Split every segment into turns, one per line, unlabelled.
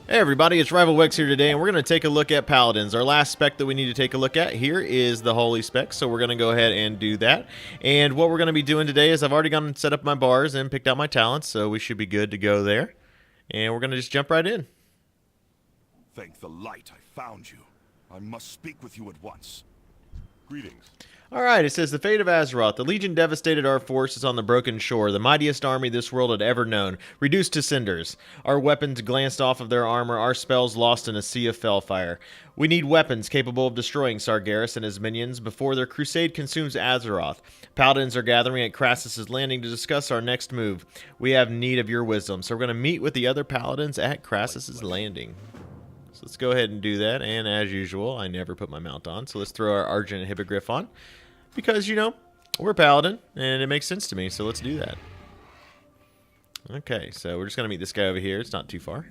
Hey everybody, it's Rival Wex here today, and we're going to take a look at Paladins. Our last spec that we need to take a look at here is the Holy spec, so we're going to go ahead and do that. And what we're going to be doing today is I've already gone and set up my bars and picked out my talents, so we should be good to go there. And we're going to just jump right in.
Thank the light I found you. I must speak with you at once. Greetings.
Alright, it says, the fate of Azeroth. The Legion devastated our forces on the broken shore, the mightiest army this world had ever known, reduced to cinders. Our weapons glanced off of their armor, our spells lost in a sea of fellfire. We need weapons capable of destroying Sargeras and his minions before their crusade consumes Azeroth. Paladins are gathering at Krasus' Landing to discuss our next move. We have need of your wisdom, so we're going to meet with the other Paladins at Krasus' Landing. So let's go ahead and do that, and as usual, I never put my mount on, so let's throw our Argent Hippogriff on. Because, you know, we're a Paladin, and it makes sense to me, so let's do that. Okay, so we're just going to meet this guy over here. It's not too far.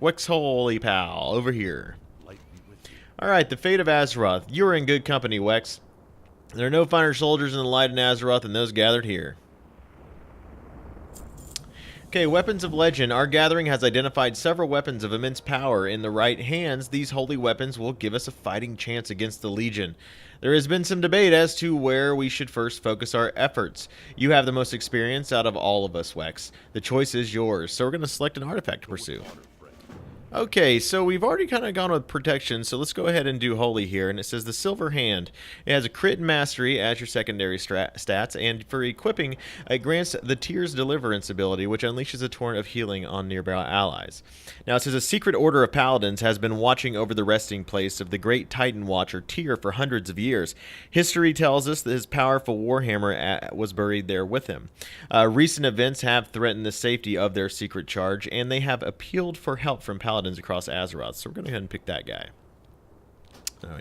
Wex Holy Pal, over here. Alright, the fate of Azeroth. You're in good company, Wex. There are no finer soldiers in the light in Azeroth than those gathered here. Okay, Weapons of Legend. Our gathering has identified several weapons of immense power. In the right hands, these holy weapons will give us a fighting chance against the Legion. There has been some debate as to where we should first focus our efforts. You have the most experience out of all of us, Wex. The choice is yours, so we're going to select an artifact to pursue. Okay, so we've already kind of gone with protection, so let's go ahead and do holy here. And it says the Silver Hand. It has a crit and mastery as your secondary stats, and for equipping, it grants the Tears Deliverance ability, which unleashes a torrent of healing on nearby allies. Now it says a secret order of paladins has been watching over the resting place of the great Titan Watcher Tyr for hundreds of years. History tells us that his powerful warhammer was buried there with him. Recent events have threatened the safety of their secret charge, and they have appealed for help from paladins across Azeroth, so we're going to go ahead and pick that guy.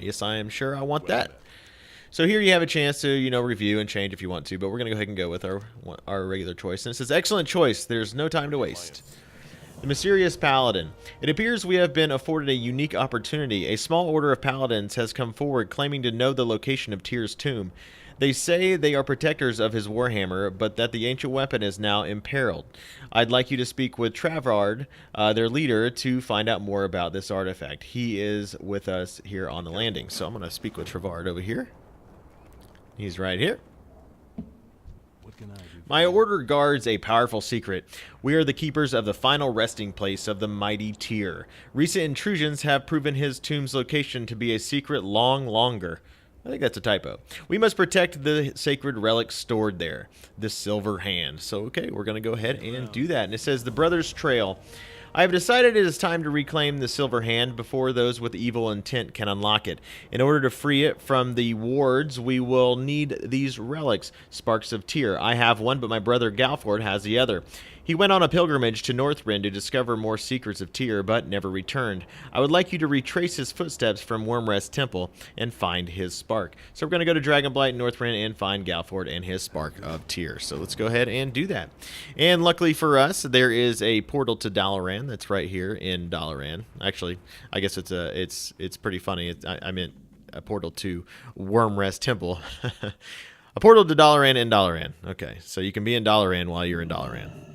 Yes, I am sure I want that. So here you have a chance to, you know, review and change if you want to, but we're going to go ahead and go with our regular choice. And it says, excellent choice. There's no time to waste. The Mysterious Paladin. It appears we have been afforded a unique opportunity. A small order of paladins has come forward claiming to know the location of Tyr's tomb. They say they are protectors of his warhammer, but that the ancient weapon is now imperiled. I'd like you to speak with Travad, their leader, to find out more about this artifact. He is with us here on the landing. So I'm going to speak with Travad over here. He's right here. My order guards a powerful secret. We are the keepers of the final resting place of the mighty Tyr. Recent intrusions have proven his tomb's location to be a secret longer. I think that's a typo. We must protect the sacred relics stored there, the Silver Hand. So, okay, we're going to go ahead and do that. And it says, the Brothers' Trail. I have decided it is time to reclaim the Silver Hand before those with evil intent can unlock it. In order to free it from the wards, we will need these relics, Sparks of Tyr. I have one, but my brother Galford has the other. He went on a pilgrimage to Northrend to discover more secrets of Tyr, but never returned. I would like you to retrace his footsteps from Wormrest Temple and find his spark. So we're going to go to Dragonblight, Northrend, and find Galford and his spark of Tyr. So let's go ahead and do that. And luckily for us, there is a portal to Dalaran that's right here in Dalaran. Actually, I guess it's pretty funny. I meant a portal to Wormrest Temple. A portal to Dalaran in Dalaran. Okay, so you can be in Dalaran while you're in Dalaran.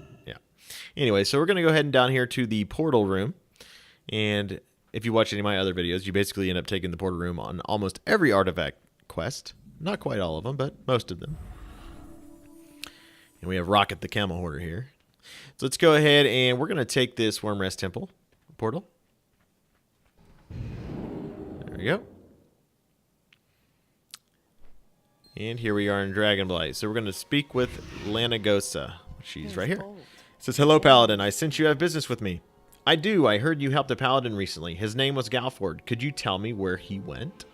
Anyway, so we're going to go ahead and down here to the portal room. And if you watch any of my other videos, you basically end up taking the portal room on almost every artifact quest. Not quite all of them, but most of them. And we have Rocket the Camel Hoarder here. So let's go ahead and we're going to take this Wormrest Temple portal. There we go. And here we are in Dragonblight. So we're going to speak with Lanagosa. She's right here. Says, hello, Paladin. I sense you have business with me. I do. I heard you helped a Paladin recently. His name was Galford. Could you tell me where he went?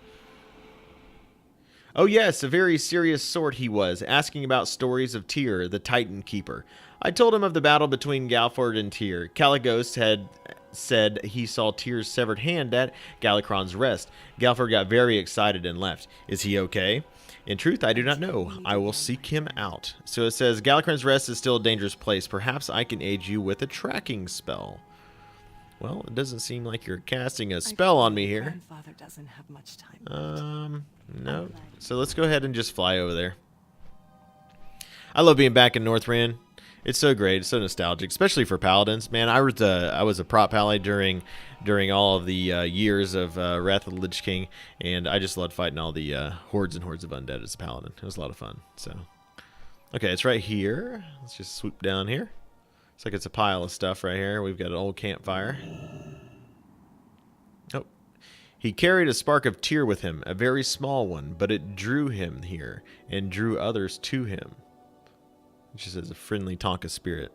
Oh, yes. A very serious sort he was, asking about stories of Tyr, the Titan Keeper. I told him of the battle between Galford and Tyr. Caligos had said he saw Tyr's severed hand at Galakron's Rest. Galford got very excited and left. Is he okay? In truth, I do not know. I will seek him out. So it says, Galakron's Rest is still a dangerous place. Perhaps I can aid you with a tracking spell. Well, it doesn't seem like you're casting a spell on me here.
Grandfather doesn't have much time.
No. So let's go ahead and just fly over there. I love being back in Northrend. It's so great. It's so nostalgic, especially for paladins. Man, I was a prop pally during all of the years of Wrath of the Lich King, and I just loved fighting all the hordes and hordes of undead as a paladin. It was a lot of fun. So, okay, it's right here. Let's just swoop down here. Looks like it's a pile of stuff right here. We've got an old campfire. Oh, he carried a spark of tear with him, a very small one, but it drew him here and drew others to him. It just says a friendly Tonka spirit.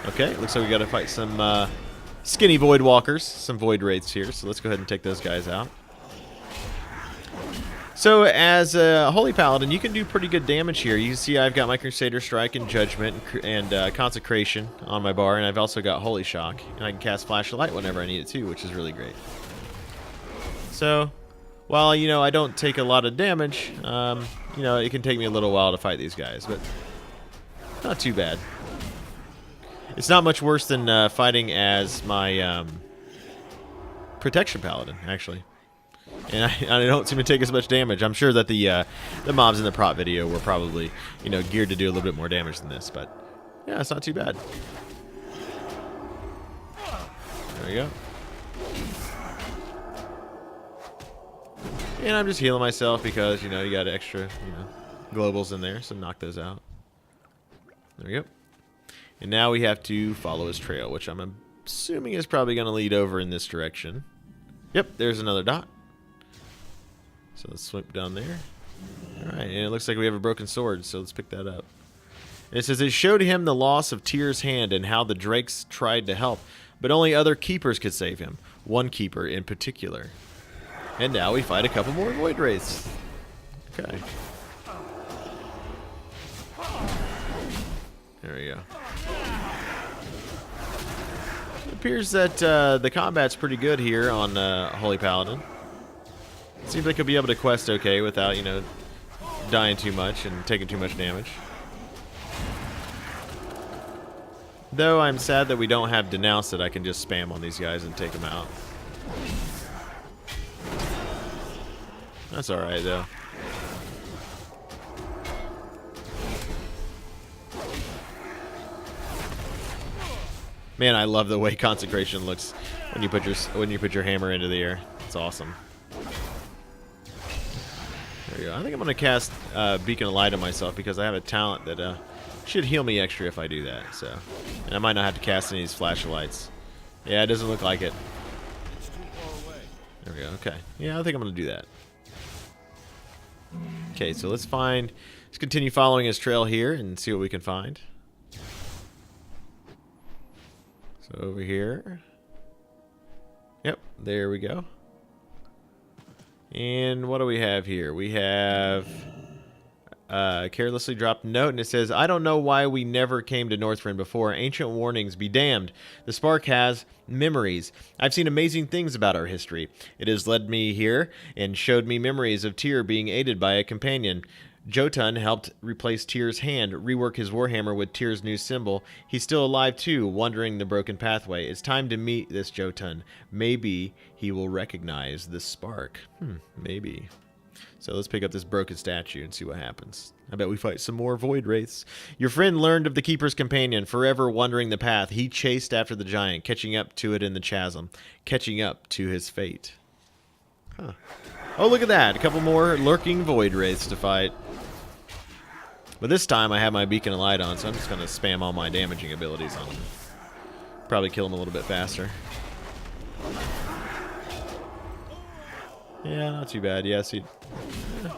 Okay, looks like we got to fight some skinny void walkers, some void wraiths here. So let's go ahead and take those guys out. So as a holy paladin, you can do pretty good damage here. You can see I've got my Crusader Strike and Judgment and Consecration on my bar, and I've also got Holy Shock, and I can cast Flash of Light whenever I need it too, which is really great. So, while, you know, I don't take a lot of damage, you know, it can take me a little while to fight these guys, but not too bad. It's not much worse than fighting as my Protection Paladin, actually. And I don't seem to take as much damage. I'm sure that the mobs in the prop video were probably, you know, geared to do a little bit more damage than this, but yeah, it's not too bad. There we go. And I'm just healing myself because, you know, you got extra, you know, globals in there, so knock those out. There we go. And now we have to follow his trail, which I'm assuming is probably going to lead over in this direction. Yep, there's another dot. So let's swoop down there. Alright, and it looks like we have a broken sword, so let's pick that up. And it says, it showed him the loss of Tyr's hand and how the drakes tried to help, but only other keepers could save him. One keeper in particular. And now we fight a couple more void wraiths. Okay. There we go. It appears that the combat's pretty good here on Holy Paladin. Seems like he'll be able to quest okay without, you know, dying too much and taking too much damage. Though I'm sad that we don't have Denounce that I can just spam on these guys and take them out. That's alright, though. Man, I love the way Consecration looks when you put your hammer into the air. It's awesome. There we go. I think I'm going to cast Beacon of Light on myself because I have a talent that should heal me extra if I do that. So, and I might not have to cast any of these Flash of Lights. Yeah, it doesn't look like it.
It's too far away.
There we go. Okay. Yeah, I think I'm going to do that. Okay, so let's continue following his trail here and see what we can find. So over here. Yep, there we go. And what do we have here? We have carelessly dropped note, and it says, I don't know why we never came to Northrend before. Ancient warnings be damned. The spark has memories. I've seen amazing things about our history. It has led me here and showed me memories of Tyr being aided by a companion. Jotun helped replace Tyr's hand, rework his warhammer with Tyr's new symbol. He's still alive too, wandering the broken pathway. It's time to meet this Jotun. Maybe he will recognize the spark. Maybe. So let's pick up this broken statue and see what happens. I bet we fight some more void wraiths. Your friend learned of the Keeper's companion, forever wandering the path. He chased after the giant, catching up to it in the chasm, catching up to his fate. Huh. Oh, look at that. A couple more lurking void wraiths to fight. But this time I have my Beacon of Light on, so I'm just going to spam all my damaging abilities on them. Probably kill them a little bit faster. Yeah, not too bad. Yeah, see. Yeah.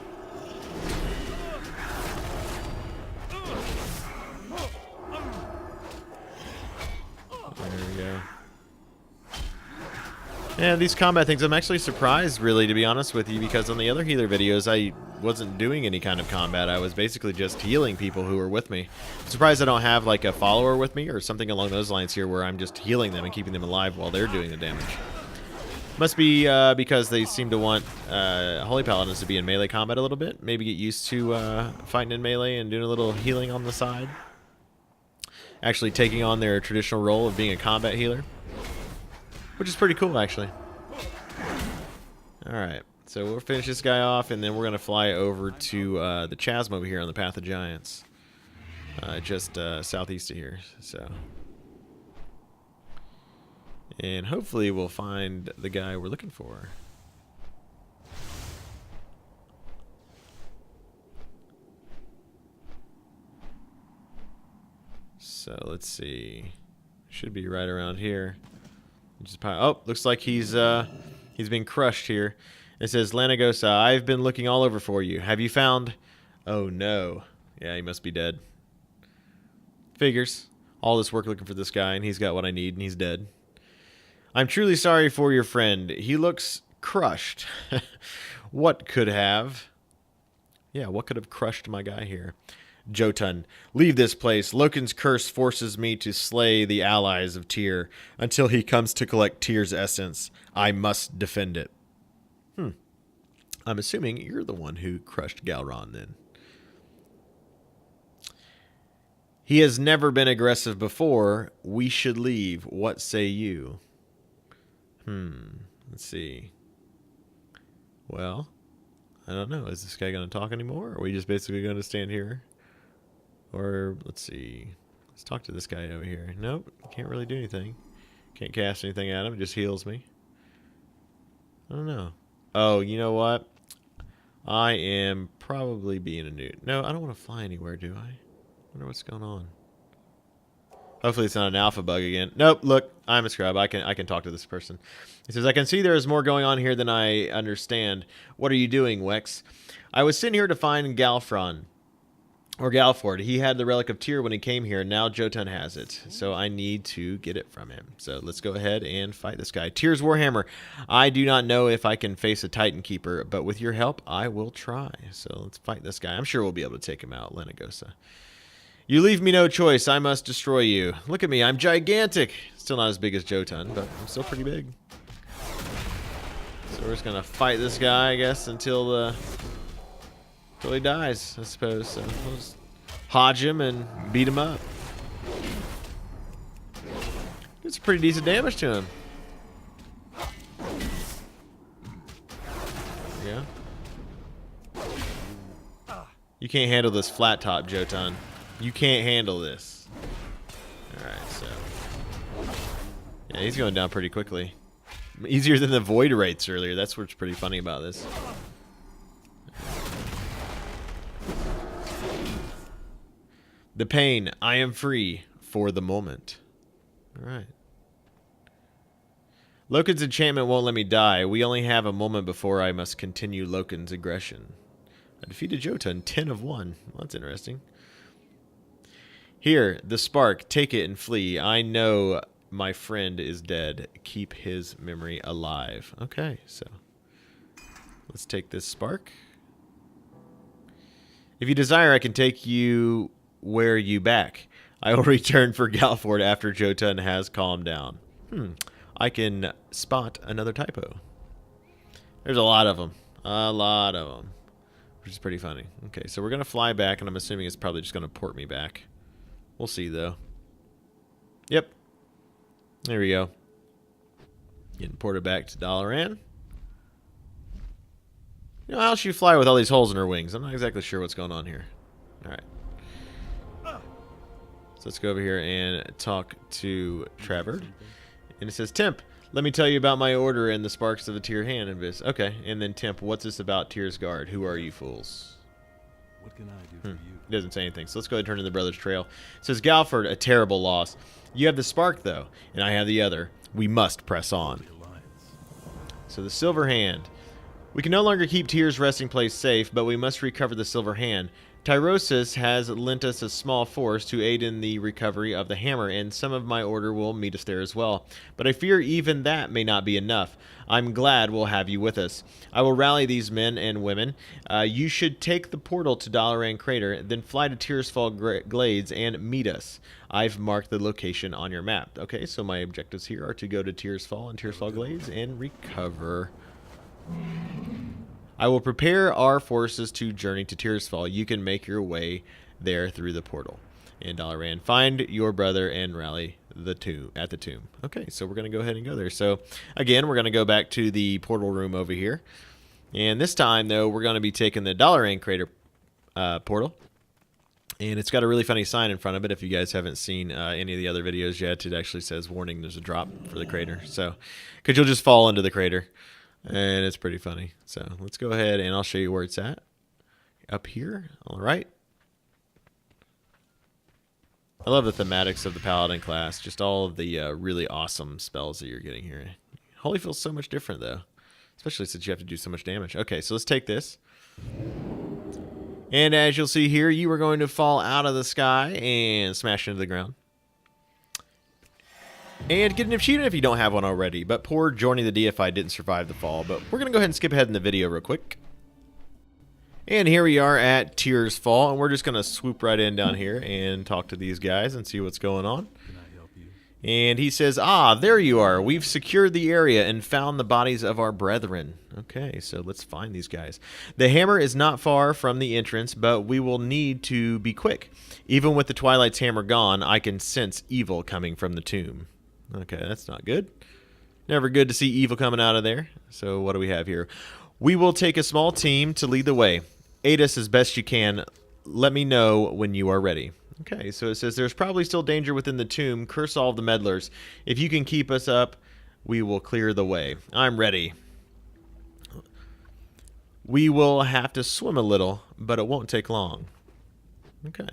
There we go. Yeah, these combat things, I'm actually surprised, really, to be honest with you, because on the other healer videos, I wasn't doing any kind of combat. I was basically just healing people who were with me. I'm surprised I don't have, like, a follower with me or something along those lines here where I'm just healing them and keeping them alive while they're doing the damage. Must be because they seem to want Holy Paladins to be in melee combat a little bit. Maybe get used to fighting in melee and doing a little healing on the side. Actually taking on their traditional role of being a combat healer. Which is pretty cool, actually. Alright, so we'll finish this guy off, and then we're going to fly over to the chasm over here on the Path of Giants. just southeast of here. So, and hopefully we'll find the guy we're looking for. So let's see. Should be right around here. Just oh, looks like he's been crushed here. It says, Lanagosa, I've been looking all over for you. Have you found? Oh no. Yeah, he must be dead. Figures. All this work looking for this guy, and he's got what I need, and he's dead. I'm truly sorry for your friend. He looks crushed. What could have? Yeah, what could have crushed my guy here? Jotun, leave this place. Loken's curse forces me to slay the allies of Tyr until he comes to collect Tyr's essence. I must defend it. I'm assuming you're the one who crushed Galron then. He has never been aggressive before. We should leave. What say you? Let's see. Well, I don't know. Is this guy going to talk anymore? Or are we just basically going to stand here? Or, let's see. Let's talk to this guy over here. Nope. Can't really do anything. Can't cast anything at him. It just heals me. I don't know. Oh, you know what? I am probably being a newt. No, I don't want to fly anywhere, do I? Wonder what's going on. Hopefully it's not an alpha bug again. Nope, look, I'm a scrub. I can talk to this person. He says, I can see there is more going on here than I understand. What are you doing, Wex? I was sent here to find Galfron. Or Galford. He had the Relic of Tyr when he came here. Now Jotun has it. So I need to get it from him. So let's go ahead and fight this guy. Tyr's Warhammer. I do not know if I can face a Titan Keeper, but with your help, I will try. So let's fight this guy. I'm sure we'll be able to take him out, Lenagosa. You leave me no choice. I must destroy you. Look at me. I'm gigantic. Still not as big as Jotun, but I'm still pretty big. So we're just going to fight this guy, I guess, until he dies, I suppose. So we'll just hodge him and beat him up. It's pretty decent damage to him. Yeah. You can't handle this flat top, Jotun. You can't handle this. Alright, so. Yeah, he's going down pretty quickly. Easier than the void rates earlier. That's what's pretty funny about this. The pain. I am free for the moment. Alright. Loken's enchantment won't let me die. We only have a moment before I must continue Loken's aggression. I defeated Jotun, 10 of 1. Well, that's interesting. Here, the spark. Take it and flee. I know my friend is dead. Keep his memory alive. Okay, so let's take this spark. If you desire, I can take you where you back. I will return for Galford after Jotun has calmed down. I can spot another typo. There's a lot of them. A lot of them. Which is pretty funny. Okay, so we're going to fly back, and I'm assuming it's probably just going to port me back. We'll see, though. Yep. There we go. Getting ported back to Dalaran. You know, how she fly with all these holes in her wings? I'm not exactly sure what's going on here. Alright. So let's go over here and talk to Traverd. And it says, Temp, let me tell you about my order and the sparks of the Tyr hand invis. Okay, and then Temp, what's this about Tyr's guard? Who are you fools?
What can I do for you?
It doesn't say anything, so let's go ahead and turn to the Brothers' Trail. It says, Galford, a terrible loss. You have the spark, though, and I have the other. We must press on. So the Silver Hand. We can no longer keep Tyr's resting place safe, but we must recover the Silver Hand. Tyrosus has lent us a small force to aid in the recovery of the hammer, and some of my order will meet us there as well. But I fear even that may not be enough. I'm glad we'll have you with us. I will rally these men and women. You should take the portal to Dalaran Crater, then fly to Tearsfall Glades and meet us. I've marked the location on your map. Okay, so my objectives here are to go to Tearsfall and Tearsfall Glades and recover. I will prepare our forces to journey to Tearsfall. You can make your way there through the portal. And Dalaran, find your brother and rally at the tomb. Okay, so we're going to go ahead and go there. So, again, we're going to go back to the portal room over here. And this time, though, we're going to be taking the Dalaran Crater portal. And it's got a really funny sign in front of it. If you guys haven't seen any of the other videos yet, it actually says, warning, there's a drop for the crater. So, because you'll just fall into the crater. And it's pretty funny. So, let's go ahead and I'll show you where it's at. Up here, all right. I love the thematics of the Paladin class. Just all of the really awesome spells that you're getting here. Holy feels so much different, though. Especially since you have to do so much damage. Okay, so let's take this. And as you'll see here, you are going to fall out of the sky and smash into the ground. And get an achievement if you don't have one already. But poor Jorny the Deified didn't survive the fall. But we're going to go ahead and skip ahead in the video real quick. And here we are at Tyr's Fall. And we're just going to swoop right in down here and talk to these guys and see what's going on. And he says, ah, there you are. We've secured the area and found the bodies of our brethren. Okay, so let's find these guys. The hammer is not far from the entrance, but we will need to be quick. Even with the Twilight's hammer gone, I can sense evil coming from the tomb. Okay, that's not good. Never good to see evil coming out of there. So what do we have here? We will take a small team to lead the way. Aid us as best you can. Let me know when you are ready. Okay, so it says there's probably still danger within the tomb. Curse all the meddlers. If you can keep us up, we will clear the way. I'm ready. We will have to swim a little, but it won't take long. Okay.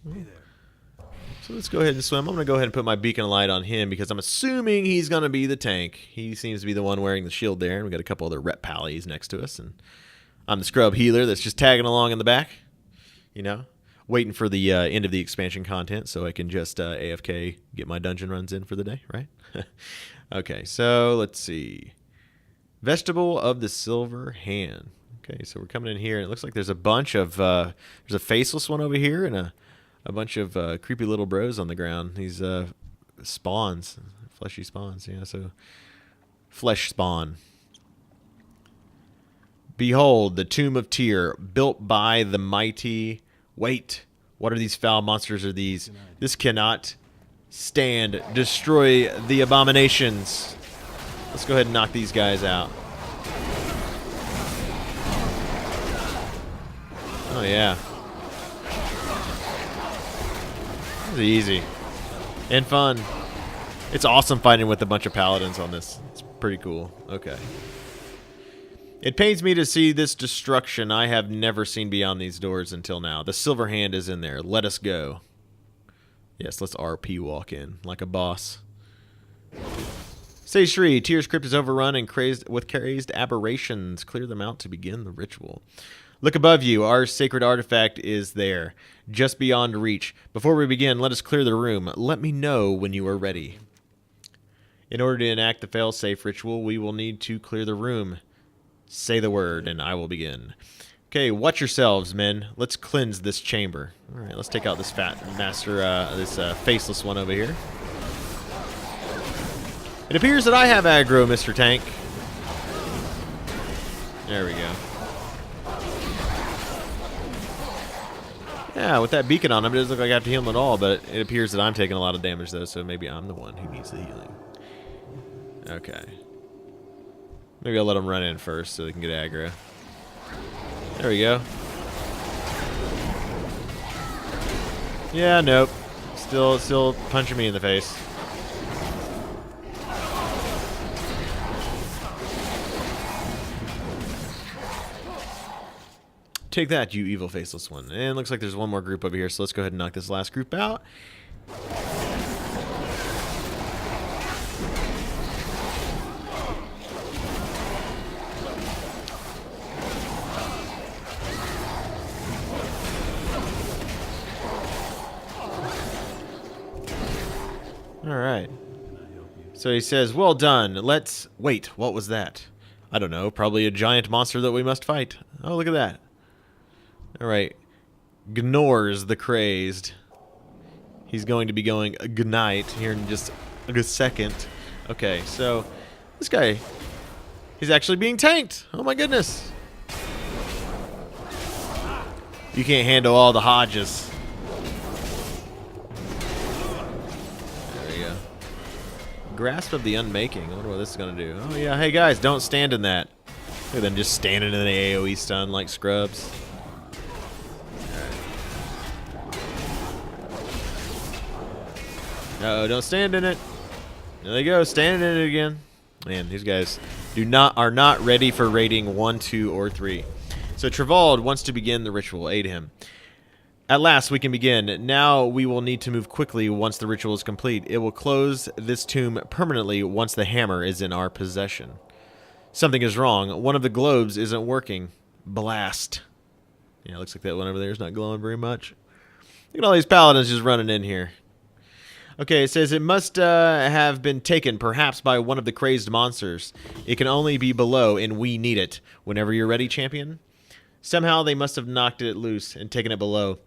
Hey there.
So let's go ahead and swim. I'm going to go ahead and put my beacon of light on him because I'm assuming he's going to be the tank. He seems to be the one wearing the shield there. And we got a couple other rep pallies next to us. And I'm the scrub healer that's just tagging along in the back. You know? Waiting for the end of the expansion content so I can just AFK, get my dungeon runs in for the day, right? Okay, so let's see. Vegetable of the Silver Hand. Okay, so we're coming in here, and it looks like there's a bunch of, there's a faceless one over here and a bunch of creepy little bros on the ground. These spawns, fleshy spawns, yeah, so flesh spawn. Behold, the Tomb of Tyr, built by the mighty... Wait, what are these foul monsters are these? This cannot stand. Destroy the abominations. Let's go ahead and knock these guys out. Oh, yeah. This is easy. And fun. It's awesome fighting with a bunch of paladins on this. It's pretty cool. Okay. It pains me to see this destruction. I have never seen beyond these doors until now. The Silver Hand is in there. Let us go. Yes, let's RP walk in like a boss. Stage 3. Tyr's crypt is overrun and crazed aberrations. Clear them out to begin the ritual. Look above you. Our sacred artifact is there, just beyond reach. Before we begin, let us clear the room. Let me know when you are ready. In order to enact the failsafe ritual, we will need to clear the room. Say the word, and I will begin. Okay, watch yourselves, men. Let's cleanse this chamber. All right, let's take out this faceless one over here. It appears that I have aggro, Mr. Tank. There we go. Yeah, with that beacon on him, it doesn't look like I have to heal him at all, but it appears that I'm taking a lot of damage, though, so maybe I'm the one who needs the healing. Okay. Maybe I'll let them run in first so they can get aggro. There we go. Yeah, nope. Still punching me in the face. Take that, you evil faceless one. And looks like there's one more group over here, so let's go ahead and knock this last group out. Alright. So he says, well done. Let's... Wait, what was that? I don't know. Probably a giant monster that we must fight. Oh, look at that. Alright. Gnors the Crazed. He's going to be going Gnite here in just a second. Okay, so this guy, he's actually being tanked. Oh my goodness. You can't handle all the Hodges. Grasp of the Unmaking. I wonder what this is going to do. Oh, yeah. Hey, guys, don't stand in that. Look at them just standing in an AoE stun like scrubs. Right. Uh-oh, don't stand in it. There they go, standing in it again. Man, these guys are not ready for rating 1, 2, or 3. So Travald wants to begin the ritual. Aid him. At last, we can begin. Now we will need to move quickly once the ritual is complete. It will close this tomb permanently once the hammer is in our possession. Something is wrong. One of the globes isn't working. Blast. Yeah, looks like that one over there is not glowing very much. Look at all these paladins just running in here. Okay, it says it must have been taken perhaps by one of the crazed monsters. It can only be below, and we need it. Whenever you're ready, champion. Somehow they must have knocked it loose and taken it below.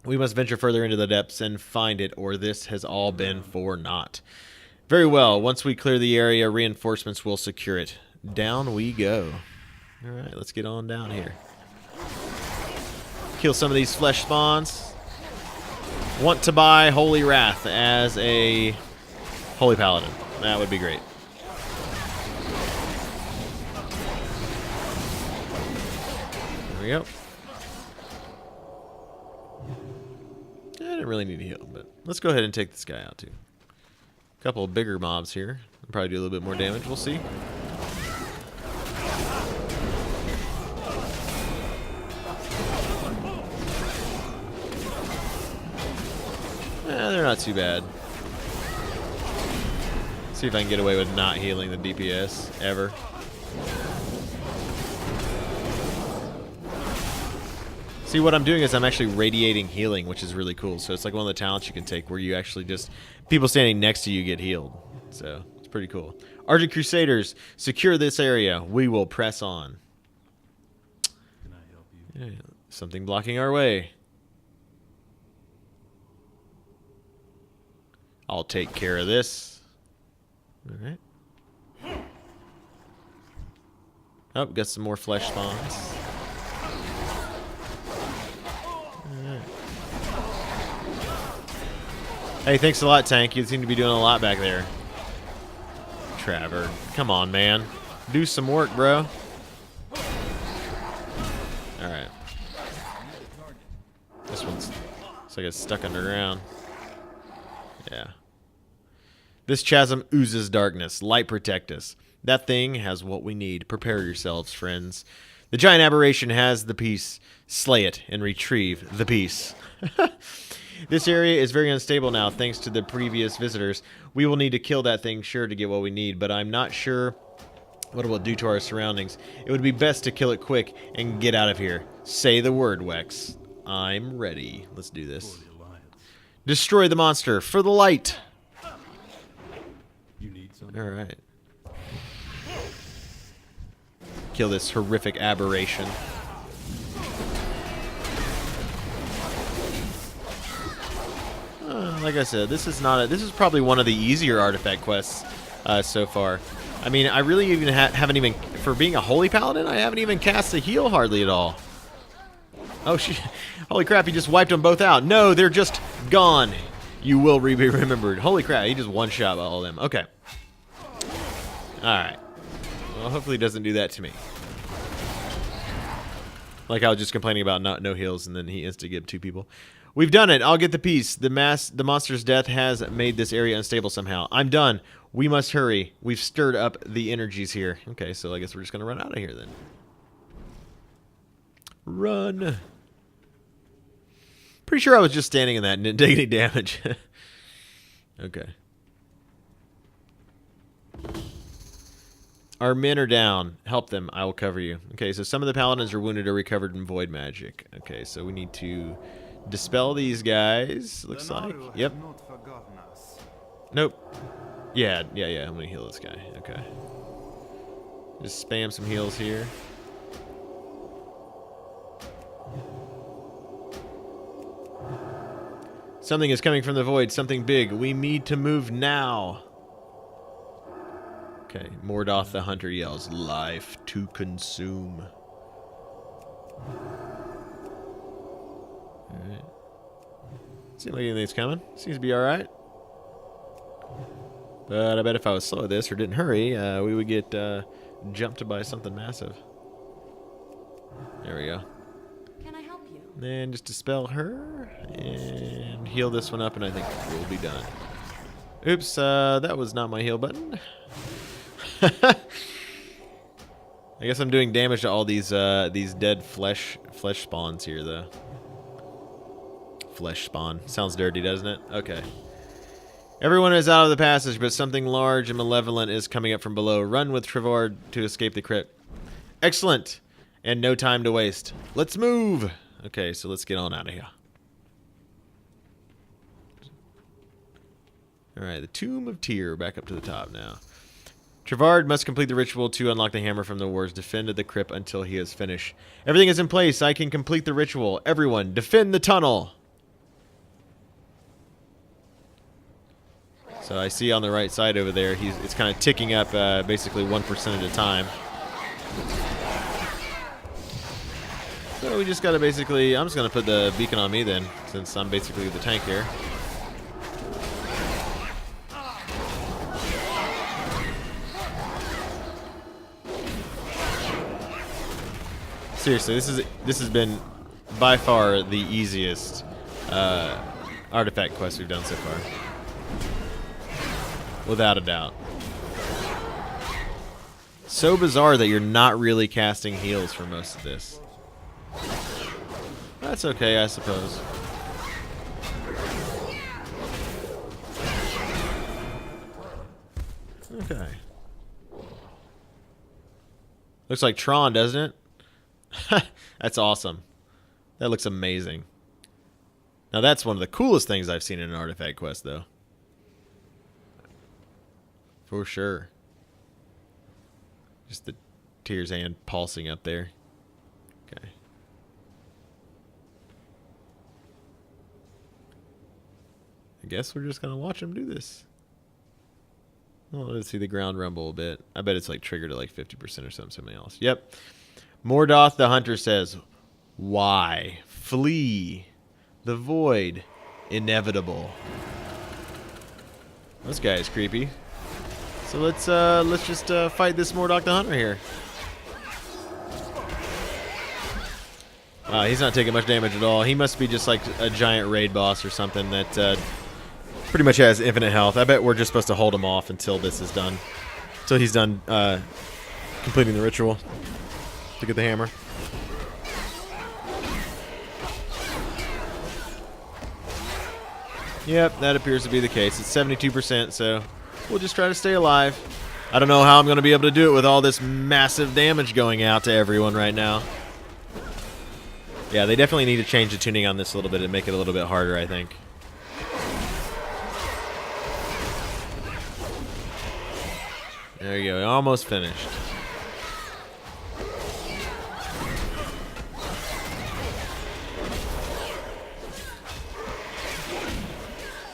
We must venture further into the depths and find it, or this has all been for naught. Very well. Once we clear the area, reinforcements will secure it. Down we go. All right, let's get on down here. Kill some of these flesh spawns. Want to buy Holy Wrath as a Holy Paladin. That would be great. There we go. I didn't really need to heal, but let's go ahead and take this guy out too. A couple of bigger mobs here. I'll probably do a little bit more damage. We'll see. They're not too bad. See if I can get away with not healing the DPS ever. See, what I'm doing is I'm actually radiating healing, which is really cool. So it's like one of the talents you can take where you actually just, people standing next to you get healed. So it's pretty cool. Argent Crusaders, secure this area. We will press on.
Can I help you?
Yeah, something blocking our way. I'll take care of this. All right. Oh, got some more flesh spawns. Hey, thanks a lot, Tank. You seem to be doing a lot back there. Trevor, come on, man. Do some work, bro. Alright. This one's looks like it's stuck underground. Yeah. This chasm oozes darkness. Light protect us. That thing has what we need. Prepare yourselves, friends. The giant aberration has the piece. Slay it and retrieve the piece. This area is very unstable now, thanks to the previous visitors. We will need to kill that thing, sure, to get what we need, but I'm not sure what it will do to our surroundings. It would be best to kill it quick and get out of here. Say the word, Wex. I'm ready. Let's do this. Destroy the monster for the light.
You need something?
All right. Kill this horrific aberration. Like I said, this is not. This is probably one of the easier artifact quests so far. I mean, I really even haven't even, for being a holy paladin, I haven't even cast a heal hardly at all. Oh shit! Holy crap! He just wiped them both out. No, they're just gone. You will be remembered. Holy crap! He just one-shot all of them. Okay. All right. Well, hopefully he doesn't do that to me. Like I was just complaining about no heals, and then he insta-gibbed 2 people. We've done it. I'll get the piece. The monster's death has made this area unstable somehow. I'm done. We must hurry. We've stirred up the energies here. Okay, so I guess we're just going to run out of here then. Run. Pretty sure I was just standing in that and didn't take any damage. Okay. Our men are down. Help them. I will cover you. Okay, so some of the paladins are wounded or recovered in void magic. Okay, so we need to dispel these guys, looks like. Yep. Nope. Yeah, I'm gonna heal this guy. Okay. Just spam some heals here. Something is coming from the void, something big. We need to move now. Okay, Mordoth the Hunter yells, life to consume. Alright. Seems like anything's coming. Seems to be alright. But I bet if I was slow at this or didn't hurry, we would get jumped by something massive. There we go.
Can I help you?
Then just dispel her and heal this one up, and I think we'll be done. Oops, that was not my heal button. I guess I'm doing damage to all these dead flesh spawns here, though. Flesh spawn. Sounds dirty, doesn't it? Okay. Everyone is out of the passage, but something large and malevolent is coming up from below. Run with Trevor to escape the crypt. Excellent! And no time to waste. Let's move! Okay, so let's get on out of here. Alright, the Tomb of Tyr, back up to the top now. Trevard must complete the ritual to unlock the hammer from the wards. Defend the crypt until he is finished. Everything is in place. I can complete the ritual. Everyone, defend the tunnel! So I see on the right side over there, it's kind of ticking up basically 1% at a time. So we just got to basically... I'm just going to put the beacon on me then, since I'm basically the tank here. Seriously, this has been by far the easiest artifact quest we've done so far. Without a doubt. So bizarre that you're not really casting heals for most of this. That's okay, I suppose. Okay. Looks like Tron, doesn't it? That's awesome. That looks amazing. Now that's one of the coolest things I've seen in an artifact quest, though. For sure. Just the Tyr's hand pulsing up there. Okay. I guess we're just gonna watch him do this. Well, let's see the ground rumble a bit. I bet it's like triggered at like 50% or something else. Yep. Mordoth the Hunter says, "Why flee the void? Inevitable." This guy is creepy. So let's just fight this Mordoth the Hunter here. Wow, he's not taking much damage at all. He must be just like a giant raid boss or something that pretty much has infinite health. I bet we're just supposed to hold him off until this is done. Until he's done completing the ritual to get the hammer. Yep, that appears to be the case. It's 72%, so we'll just try to stay alive. I don't know how I'm going to be able to do it with all this massive damage going out to everyone right now. Yeah, they definitely need to change the tuning on this a little bit and make it a little bit harder, I think. There you go, almost finished.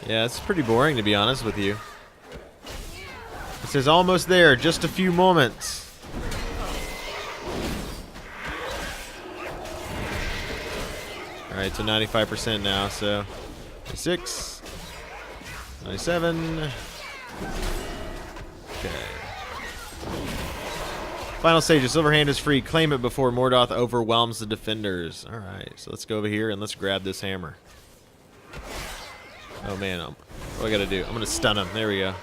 Yeah, it's pretty boring, to be honest with you. It says almost there, just a few moments. Alright, so 95% now, so 96, 97. Okay. Final stage, the silver hand is free. Claim it before Mordoth overwhelms the defenders. Alright, so let's go over here and let's grab this hammer. Oh man, what do I gotta do? I'm gonna stun him. There we go.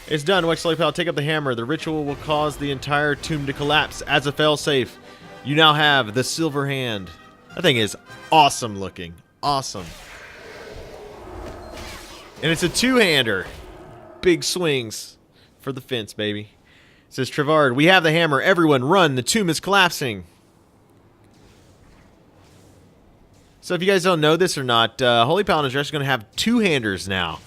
It's done. Wexley take up the hammer. The ritual will cause the entire tomb to collapse as a failsafe. You now have the silver hand. That thing is awesome looking. Awesome. And it's a two-hander. Big swings for the fence, baby. It says, Trevard, we have the hammer. Everyone run. The tomb is collapsing. So if you guys don't know this or not, Holy Paladins are actually going to have two-handers now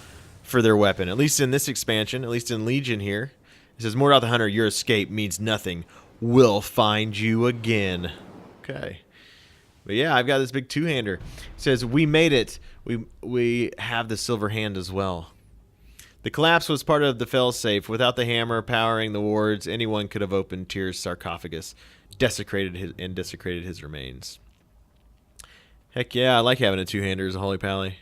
for their weapon, at least in this expansion, at least in Legion here. It says, Mordoth the Hunter, your escape means nothing. We'll find you again. Okay. But yeah, I've got this big two-hander. It says, we made it. We have the silver hand as well. The collapse was part of the failsafe. Without the hammer powering the wards, anyone could have opened Tyr's sarcophagus, desecrated his remains. Heck yeah, I like having a two-hander as a Holy Pally.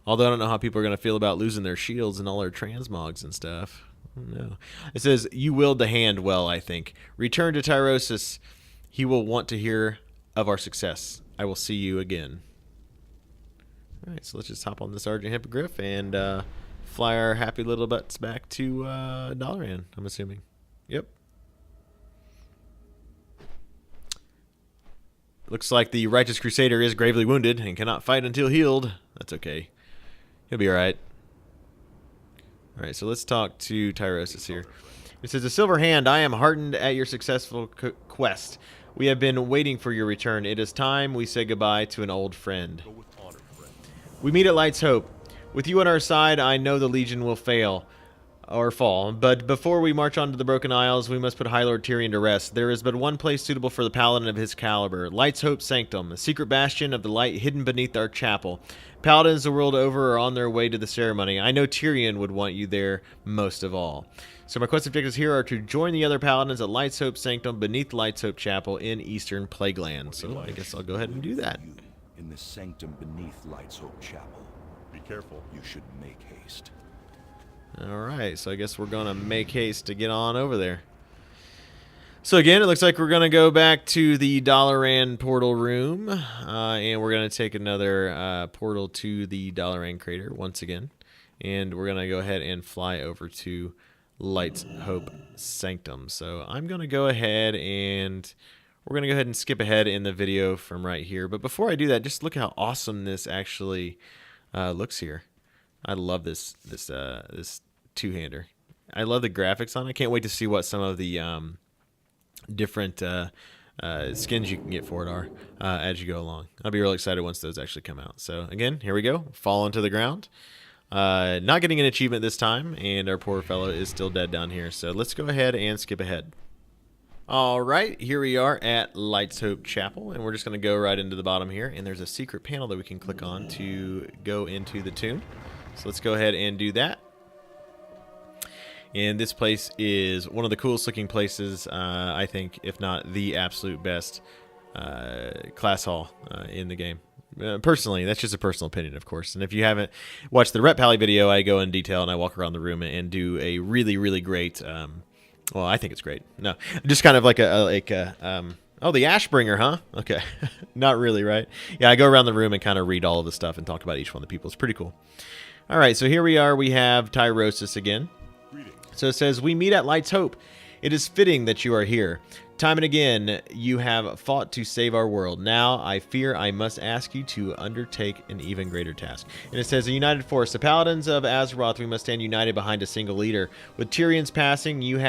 Although I don't know how people are going to feel about losing their shields and all their transmogs and stuff. I don't know. It says, you willed the hand well, I think. Return to Tyrosus. He will want to hear of our success. I will see you again. Alright, so let's just hop on this Sergeant Hippogriff and fly our happy little butts back to Dalaran, I'm assuming. Yep. Looks like the Righteous Crusader is gravely wounded and cannot fight until healed. That's okay. He'll be alright. Alright, so let's talk to Tyrosus here. It says, "The Silver Hand, I am heartened at your successful quest. We have been waiting for your return. It is time we say goodbye to an old friend. We meet at Light's Hope. With you on our side, I know the Legion will fail. Or fall. But before we march on to the Broken Isles, we must put High Lord Tyrion to rest. There is but one place suitable for the Paladin of his caliber. Light's Hope Sanctum, a secret bastion of the light hidden beneath our chapel. Paladins the world over are on their way to the ceremony. I know Tyrion would want you there most of all. So my quest objectives here are to join the other Paladins at Light's Hope Sanctum beneath Light's Hope Chapel in Eastern Plagueland. So I guess I'll go ahead and do that.
In the sanctum beneath Light's Hope Chapel. Be careful. You should make haste.
Alright, so I guess we're going to make haste to get on over there. So again, it looks like we're going to go back to the Dalaran portal room. And we're going to take another portal to the Dalaran crater once again. And we're going to go ahead and fly over to Light's Hope Sanctum. So I'm going to go ahead and we're going to go ahead and skip ahead in the video from right here. But before I do that, just look how awesome this actually looks here. I love this two-hander. I love the graphics on it. I can't wait to see what some of the different skins you can get for it are as you go along. I'll be really excited once those actually come out. So again, here we go. Falling to the ground. Not getting an achievement this time, and our poor fellow is still dead down here. So let's go ahead and skip ahead. Alright, here we are at Light's Hope Chapel, and we're just going to go right into the bottom here, and there's a secret panel that we can click on to go into the tomb. So let's go ahead and do that. And this place is one of the coolest looking places, I think, if not the absolute best class hall in the game. Personally, that's just a personal opinion, of course. And if you haven't watched the Rep Pally video, I go in detail and I walk around the room and do a really, really great... well, I think it's great. No, just kind of like oh, the Ashbringer, huh? Okay. Not really, right? Yeah, I go around the room and kind of read all of the stuff and talk about each one of the people. It's pretty cool. All right, so here we are. We have Tyrosus again. So it says, "We meet at Light's Hope. It is fitting that you are here. Time and again, you have fought to save our world. Now, I fear I must ask you to undertake an even greater task." And it says, "A united force. The Paladins of Azeroth, we must stand united behind a single leader. With Tyrion's passing, you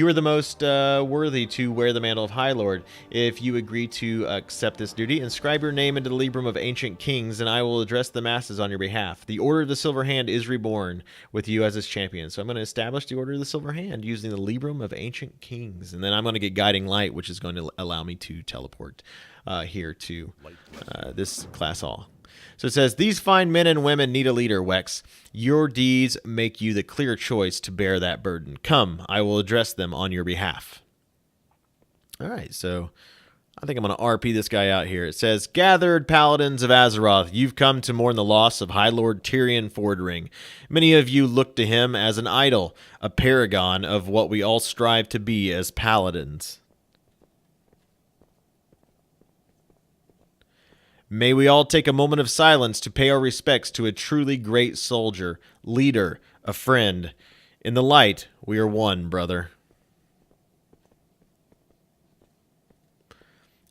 are the most worthy to wear the mantle of High Lord. If you agree to accept this duty, inscribe your name into the Librum of Ancient Kings, and I will address the masses on your behalf. The Order of the Silver Hand is reborn with you as its champion." So I'm going to establish the Order of the Silver Hand using the Librum of Ancient Kings. And then I'm going to get Guiding Light, which is going to allow me to teleport here to this class hall. So it says, "These fine men and women need a leader, Wex. Your deeds make you the clear choice to bear that burden. Come, I will address them on your behalf." All right, so I think I'm going to RP this guy out here. It says, "Gathered Paladins of Azeroth, you've come to mourn the loss of High Lord Tyrion Fordring. Many of you look to him as an idol, a paragon of what we all strive to be as Paladins. May we all take a moment of silence to pay our respects to a truly great soldier, leader, a friend. In the light, we are one, brother.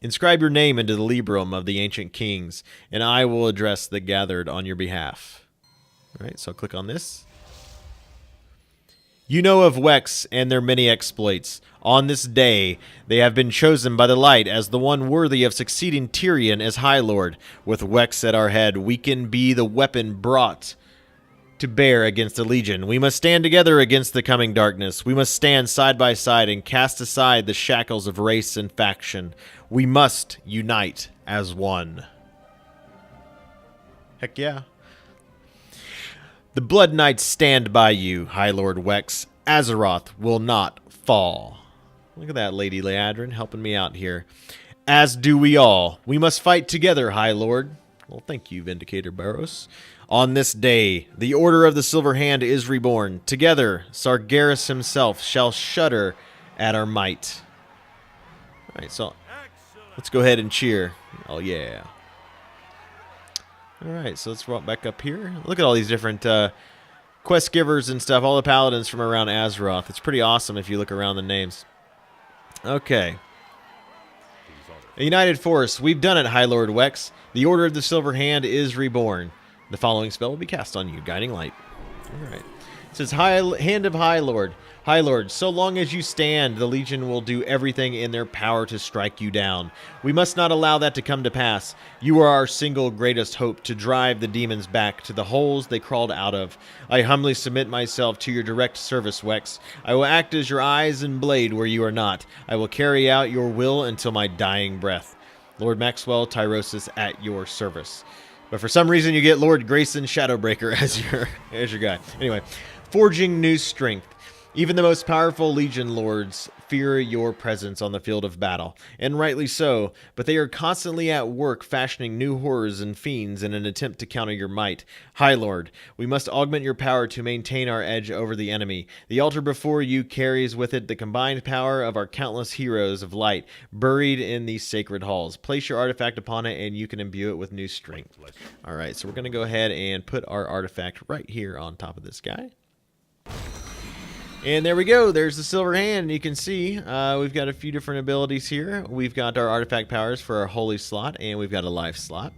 Inscribe your name into the Librum of the Ancient Kings, and I will address the gathered on your behalf." All right, so I'll click on this. "You know of Wex and their many exploits. On this day, they have been chosen by the light as the one worthy of succeeding Tyrion as High Lord. With Wex at our head, we can be the weapon brought to bear against the Legion. We must stand together against the coming darkness. We must stand side by side and cast aside the shackles of race and faction. We must unite as one." Heck yeah. "The Blood Knights stand by you, High Lord Wex. Azeroth will not fall." Look at that, Lady Leadrin, helping me out here. "As do we all. We must fight together, High Lord." Well, thank you, Vindicator Barros. "On this day, the Order of the Silver Hand is reborn. Together, Sargeras himself shall shudder at our might." All right, so let's go ahead and cheer. Oh, yeah. All right, so let's walk back up here. Look at all these different quest givers and stuff, all the paladins from around Azeroth. It's pretty awesome if you look around the names. Okay. A united force. We've done it, High Lord Wex. The Order of the Silver Hand is reborn. The following spell will be cast on you. Guiding Light. Alright. It says, Hand of High Lord. High Lord, so long as you stand, the Legion will do everything in their power to strike you down. We must not allow that to come to pass. You are our single greatest hope to drive the demons back to the holes they crawled out of. I humbly submit myself to your direct service, Wex. I will act as your eyes and blade where you are not. I will carry out your will until my dying breath. Lord Maxwell Tyrosus at your service. But for some reason you get Lord Grayson Shadowbreaker as your guy. Anyway, forging new strength. Even the most powerful Legion lords fear your presence on the field of battle, and rightly so, but they are constantly at work fashioning new horrors and fiends in an attempt to counter your might. High Lord, we must augment your power to maintain our edge over the enemy. The altar before you carries with it the combined power of our countless heroes of light, buried in these sacred halls. Place your artifact upon it, and you can imbue it with new strength. Alright, so we're going to go ahead and put our artifact right here on top of this guy. And there we go. There's the Silver Hand. You can see we've got a few different abilities here. We've got our artifact powers for our holy slot, and we've got a life slot.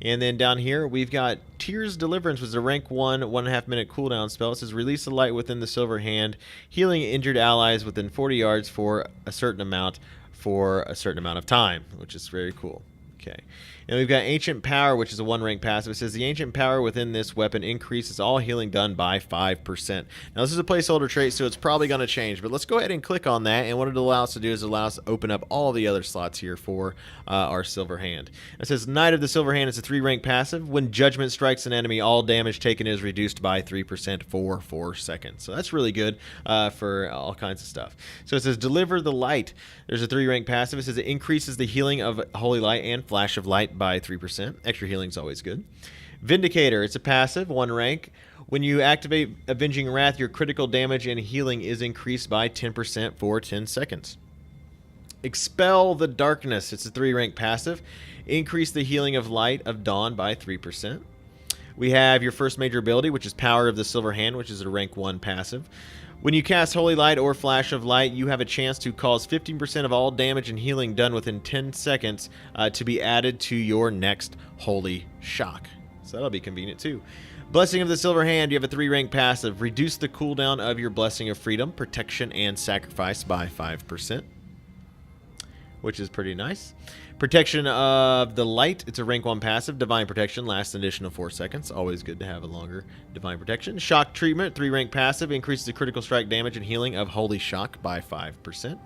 And then down here, we've got Tears Deliverance, which is a rank 1.5 minute cooldown spell. It says release the light within the Silver Hand, healing injured allies within 40 yards for a certain amount of time, which is very cool. Okay. And we've got Ancient Power, which is a 1 rank passive. It says the Ancient Power within this weapon increases all healing done by 5%. Now, this is a placeholder trait, so it's probably going to change. But let's go ahead and click on that. And what it allows us to do is allow us to open up all the other slots here for our Silver Hand. It says Knight of the Silver Hand is a 3 rank passive. When Judgment strikes an enemy, all damage taken is reduced by 3% for 4 seconds. So that's really good for all kinds of stuff. So it says Deliver the Light. There's a 3 rank passive. It says it increases the healing of Holy Light and Flash of Light by 3%. Extra healing is always good. Vindicator, it's a passive, 1 rank. When you activate Avenging Wrath, your critical damage and healing is increased by 10% for 10 seconds. Expel the Darkness, it's a 3 rank passive. Increase the healing of Light of Dawn by 3%. We have your first major ability, which is Power of the Silver Hand, which is a rank 1 passive. When you cast Holy Light or Flash of Light, you have a chance to cause 15% of all damage and healing done within 10 seconds to be added to your next Holy Shock. So that'll be convenient too. Blessing of the Silver Hand, you have a 3 rank passive. Reduce the cooldown of your Blessing of Freedom, Protection, and Sacrifice by 5%, which is pretty nice. Protection of the Light, it's a rank 1 passive. Divine Protection lasts an additional 4 seconds. Always good to have a longer Divine Protection. Shock Treatment, 3 rank passive. Increases the critical strike damage and healing of Holy Shock by 5%.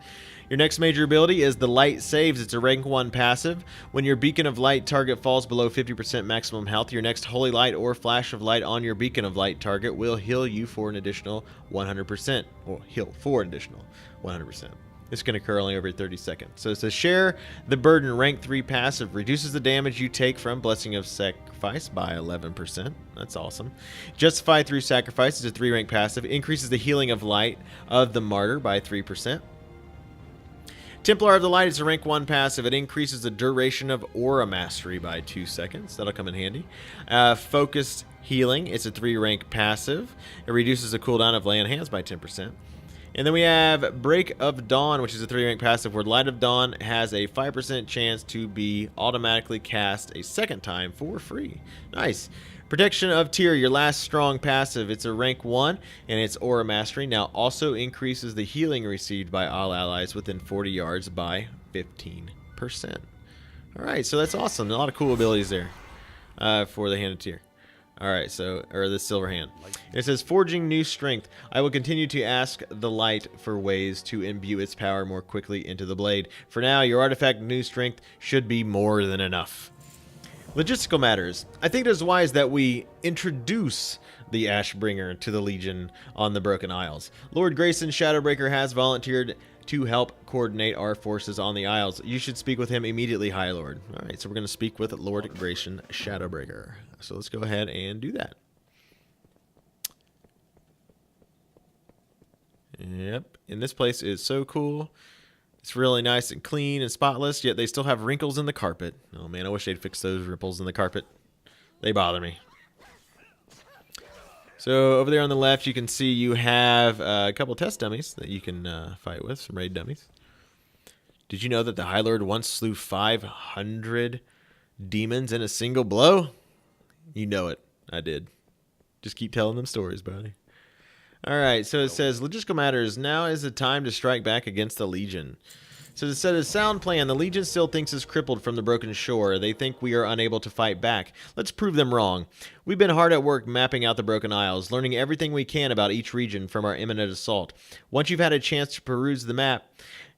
Your next major ability is the Light Saves. It's a rank 1 passive. When your Beacon of Light target falls below 50% maximum health, your next Holy Light or Flash of Light on your Beacon of Light target will heal you for an additional 100%. Or heal for an additional 100%. This can occur only every 30 seconds. So it says Share the Burden, rank 3 passive. Reduces the damage you take from Blessing of Sacrifice by 11%. That's awesome. Justify through Sacrifice is a 3 rank passive. Increases the healing of Light of the Martyr by 3%. Templar of the Light is a rank 1 passive. It increases the duration of Aura Mastery by 2 seconds. That'll come in handy. Focused Healing. It's a 3 rank passive. It reduces the cooldown of Lay on Hands by 10%. And then we have Break of Dawn, which is a 3 rank passive, where Light of Dawn has a 5% chance to be automatically cast a second time for free. Nice. Protection of Tyr, your last strong passive. It's a rank 1, and it's Aura Mastery. Now also increases the healing received by all allies within 40 yards by 15%. Alright, so that's awesome. A lot of cool abilities there for the Hand of Tyr. Alright, so, or the Silver Hand. It says, Forging New Strength. I will continue to ask the Light for ways to imbue its power more quickly into the blade. For now, your artifact New Strength should be more than enough. Logistical matters. I think it is wise that we introduce the Ashbringer to the Legion on the Broken Isles. Lord Grayson Shadowbreaker has volunteered to help coordinate our forces on the Isles. You should speak with him immediately, High Lord. Alright, so we're going to speak with Lord Grayson Shadowbreaker. So let's go ahead and do that. Yep, and this place is so cool. It's really nice and clean and spotless, yet they still have wrinkles in the carpet. Oh man, I wish they'd fix those ripples in the carpet. They bother me. So over there on the left, you can see you have a couple test dummies that you can fight with, some raid dummies. Did you know that the High Lord once slew 500 demons in a single blow? You know it. I did. Just keep telling them stories, buddy. Alright, so it says, logistical matters. Now is the time to strike back against the Legion. So it said a sound plan. The Legion still thinks us crippled from the broken shore. They think we are unable to fight back. Let's prove them wrong. We've been hard at work mapping out the Broken Isles, learning everything we can about each region from our imminent assault. Once you've had a chance to peruse the map,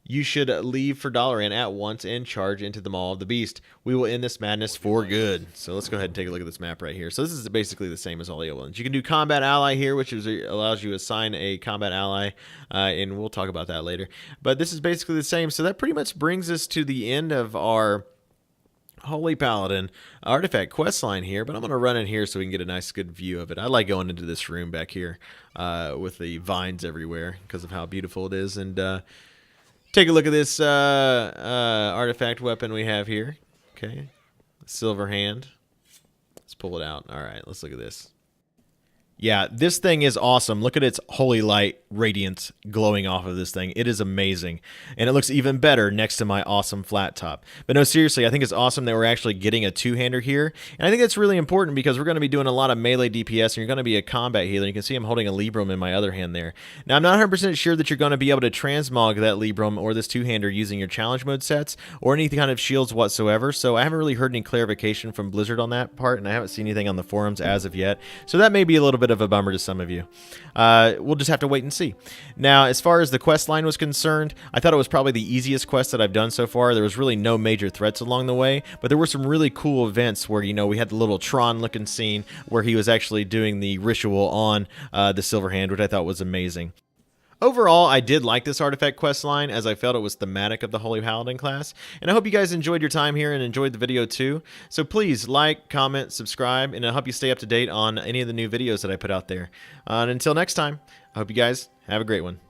you should leave for Dalaran at once and charge into the Maw of the Beast. We will end this madness for good. So let's go ahead and take a look at this map right here. So this is basically the same as all the other ones. You can do Combat Ally here, which allows you to assign a Combat Ally, and we'll talk about that later. But this is basically the same. So that pretty much brings us to the end of our Holy Paladin artifact quest line here, but I'm going to run in here so we can get a nice good view of it. I like going into this room back here with the vines everywhere because of how beautiful it is. And take a look at this artifact weapon we have here. Okay, silver hand. Let's pull it out. All right, let's look at this. Yeah, this thing is awesome. Look at its holy light radiance glowing off of this thing. It is amazing. And it looks even better next to my awesome flat top. But no, seriously, I think it's awesome that we're actually getting a two-hander here. And I think that's really important because we're going to be doing a lot of melee DPS and you're going to be a combat healer. You can see I'm holding a Librum in my other hand there. Now, I'm not 100% sure that you're going to be able to transmog that Librum or this two-hander using your challenge mode sets or any kind of shields whatsoever. So I haven't really heard any clarification from Blizzard on that part, and I haven't seen anything on the forums as of yet. So that may be a little bit of a bummer to some of you. We'll just have to wait and see. Now, as far as the quest line was concerned, I thought it was probably the easiest quest that I've done so far. There was really no major threats along the way, but there were some really cool events where, you know, we had the little Tron-looking scene where he was actually doing the ritual on the Silver Hand, which I thought was amazing. Overall, I did like this artifact quest line as I felt it was thematic of the Holy Paladin class, and I hope you guys enjoyed your time here and enjoyed the video too. So please like, comment, subscribe, and it'll help you stay up to date on any of the new videos that I put out there. And until next time, I hope you guys have a great one.